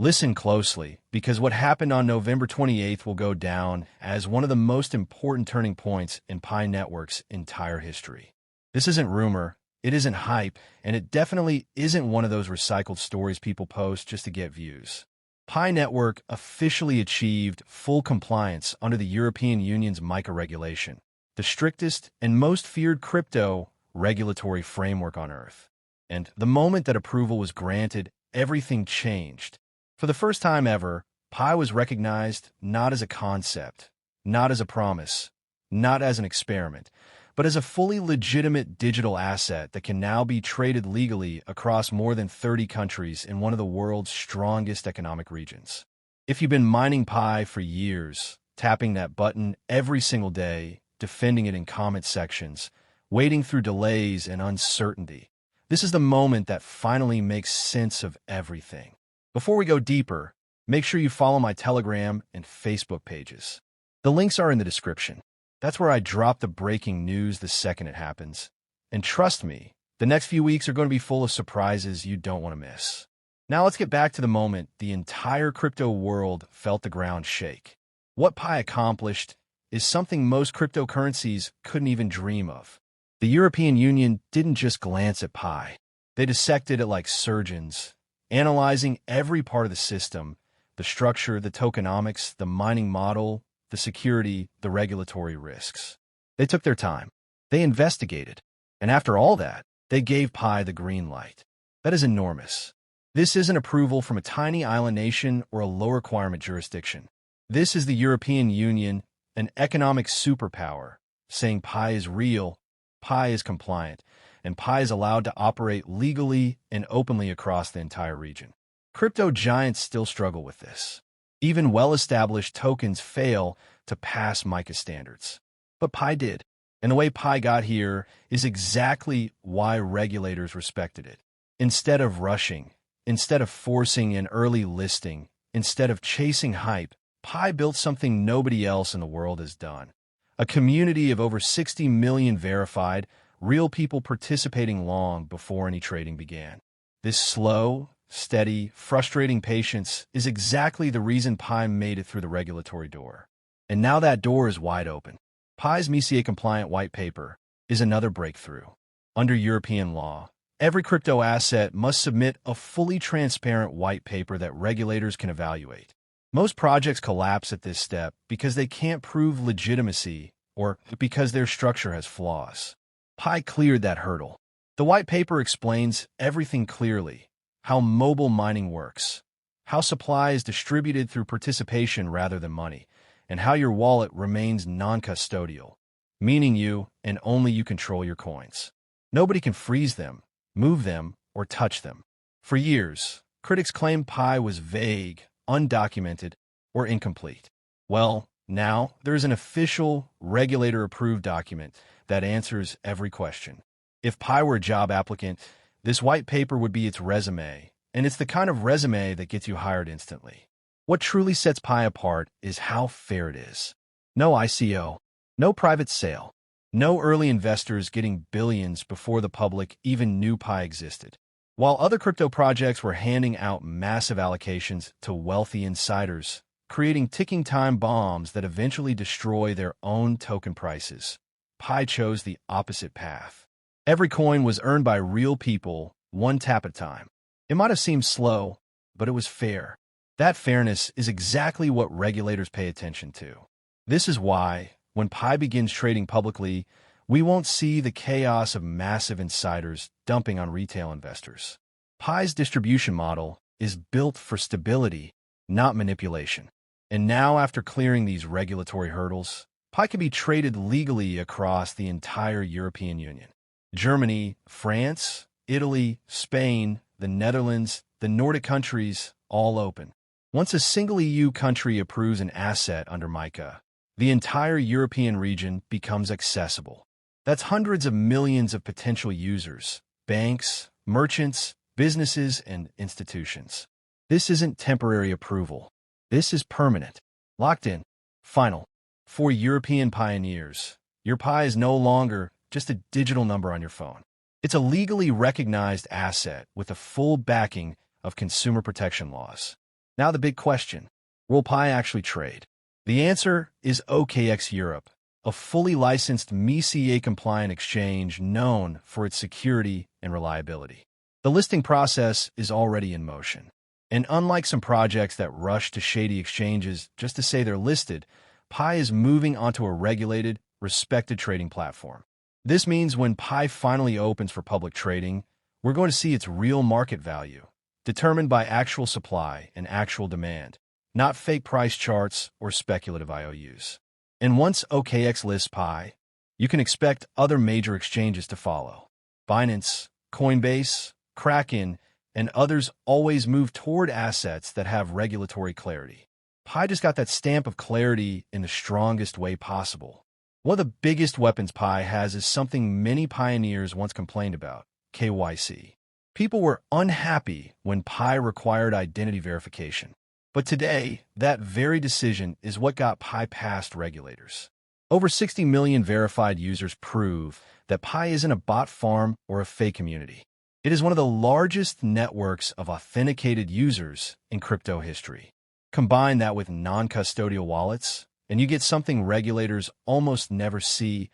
Listen closely, because what happened on November 28th will go down as one of the most important turning points in Pi Network's entire history. This isn't rumor, it isn't hype, and it definitely isn't one of those recycled stories people post just to get views. Pi Network officially achieved full compliance under the European Union's MiCA regulation, the strictest and most feared crypto regulatory framework on Earth. And the moment that approval was granted, everything changed. For the first time ever, Pi was recognized not as a concept, not as a promise, not as an experiment, but as a fully legitimate digital asset that can now be traded legally across more than 30 countries in one of the world's strongest economic regions. If you've been mining Pi for years, tapping that button every single day, defending it in comment sections, wading through delays and uncertainty, this is the moment that finally makes sense of everything. Before we go deeper, make sure you follow my Telegram and Facebook pages. The links are in the description. That's where I drop the breaking news the second it happens. And trust me, the next few weeks are going to be full of surprises you don't want to miss. Now let's get back to the moment the entire crypto world felt the ground shake. What Pi accomplished is something most cryptocurrencies couldn't even dream of. The European Union didn't just glance at Pi. They dissected it like surgeons, analyzing every part of the system, the structure, the tokenomics, the mining model, the security, the regulatory risks. They took their time. They investigated. And after all that, they gave Pi the green light. That is enormous. This isn't approval from a tiny island nation or a low-requirement jurisdiction. This is the European Union, an economic superpower, saying Pi is real, Pi is compliant, and Pi is allowed to operate legally and openly across the entire region. Crypto giants still struggle with this. Even well-established tokens fail to pass MiCA standards. But Pi did. And the way Pi got here is exactly why regulators respected it. Instead of rushing, instead of forcing an early listing, instead of chasing hype, Pi built something nobody else in the world has done. A community of over 60 million verified, real people participating long before any trading began. This slow, steady, frustrating patience is exactly the reason Pi made it through the regulatory door. And now that door is wide open. Pi's MiCA-compliant white paper is another breakthrough. Under European law, every crypto asset must submit a fully transparent white paper that regulators can evaluate. Most projects collapse at this step because they can't prove legitimacy or because their structure has flaws. Pi cleared that hurdle. The white paper explains everything clearly: how mobile mining works, how supply is distributed through participation rather than money, and how your wallet remains non-custodial, meaning you and only you control your coins. Nobody can freeze them, move them, or touch them. For years, critics claimed Pi was vague, undocumented, or incomplete. Well, now there's an official, regulator-approved document that answers every question. If Pi were a job applicant, this white paper would be its resume, and it's the kind of resume that gets you hired instantly. What truly sets Pi apart is how fair it is. No ICO, no private sale, no early investors getting billions before the public even knew Pi existed. While other crypto projects were handing out massive allocations to wealthy insiders, creating ticking time bombs that eventually destroy their own token prices, Pi chose the opposite path. Every coin was earned by real people, one tap at a time. It might have seemed slow, but it was fair. That fairness is exactly what regulators pay attention to. This is why, when Pi begins trading publicly, we won't see the chaos of massive insiders dumping on retail investors. Pi's distribution model is built for stability, not manipulation. And now, after clearing these regulatory hurdles, Pi can be traded legally across the entire European Union. Germany, France, Italy, Spain, the Netherlands, the Nordic countries, all open. Once a single EU country approves an asset under MiCA, the entire European region becomes accessible. That's hundreds of millions of potential users, banks, merchants, businesses, and institutions. This isn't temporary approval. This is permanent, locked in, final. For European pioneers, your Pi is no longer just a digital number on your phone. It's a legally recognized asset with the full backing of consumer protection laws. Now the big question, will Pi actually trade? The answer is OKX Europe, a fully licensed MiCA-compliant exchange known for its security and reliability. The listing process is already in motion. And unlike some projects that rush to shady exchanges just to say they're listed, Pi is moving onto a regulated, respected trading platform. This means when Pi finally opens for public trading, we're going to see its real market value, determined by actual supply and actual demand, not fake price charts or speculative IOUs. And once OKX lists Pi, you can expect other major exchanges to follow. Binance, Coinbase, Kraken, and others always move toward assets that have regulatory clarity. Pi just got that stamp of clarity in the strongest way possible. One of the biggest weapons Pi has is something many pioneers once complained about, KYC. People were unhappy when Pi required identity verification. But today, that very decision is what got Pi past regulators. Over 60 million verified users prove that Pi isn't a bot farm or a fake community. It is one of the largest networks of authenticated users in crypto history. Combine that with non-custodial wallets, and you get something regulators almost never see,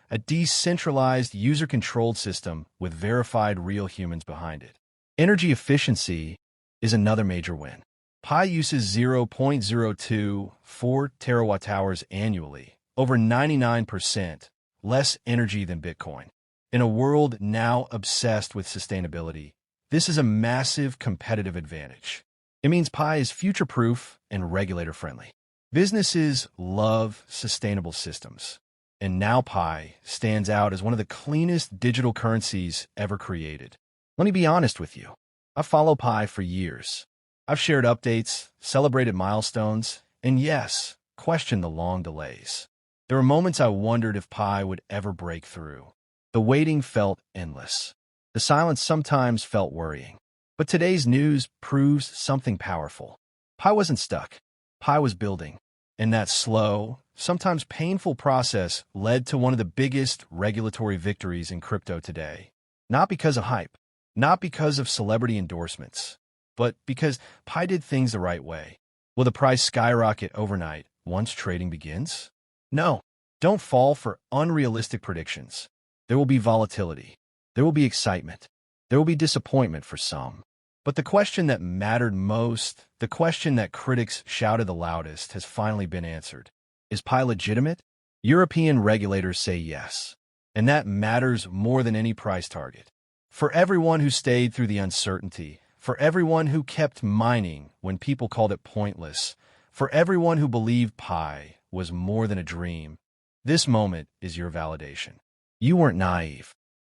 a decentralized, user-controlled system with verified real humans behind it. Energy efficiency is another major win. Pi uses 0.024 terawatt-hours annually, over 99% less energy than Bitcoin. In a world now obsessed with sustainability, this is a massive competitive advantage. It means Pi is future-proof and regulator-friendly. Businesses love sustainable systems, and now Pi stands out as one of the cleanest digital currencies ever created. Let me be honest with you. I've followed Pi for years. I've shared updates, celebrated milestones, and yes, questioned the long delays. There were moments I wondered if Pi would ever break through. The waiting felt endless. The silence sometimes felt worrying. But today's news proves something powerful. Pi wasn't stuck. Pi was building. And that slow, sometimes painful process led to one of the biggest regulatory victories in crypto today. Not because of hype, not because of celebrity endorsements, but because Pi did things the right way. Will the price skyrocket overnight once trading begins? No, don't fall for unrealistic predictions. There will be volatility. There will be excitement. There will be disappointment for some. But the question that mattered most, the question that critics shouted the loudest, has finally been answered. Is Pi legitimate? European regulators say yes. And that matters more than any price target. For everyone who stayed through the uncertainty, for everyone who kept mining when people called it pointless, for everyone who believed Pi was more than a dream, this moment is your validation. You weren't naive.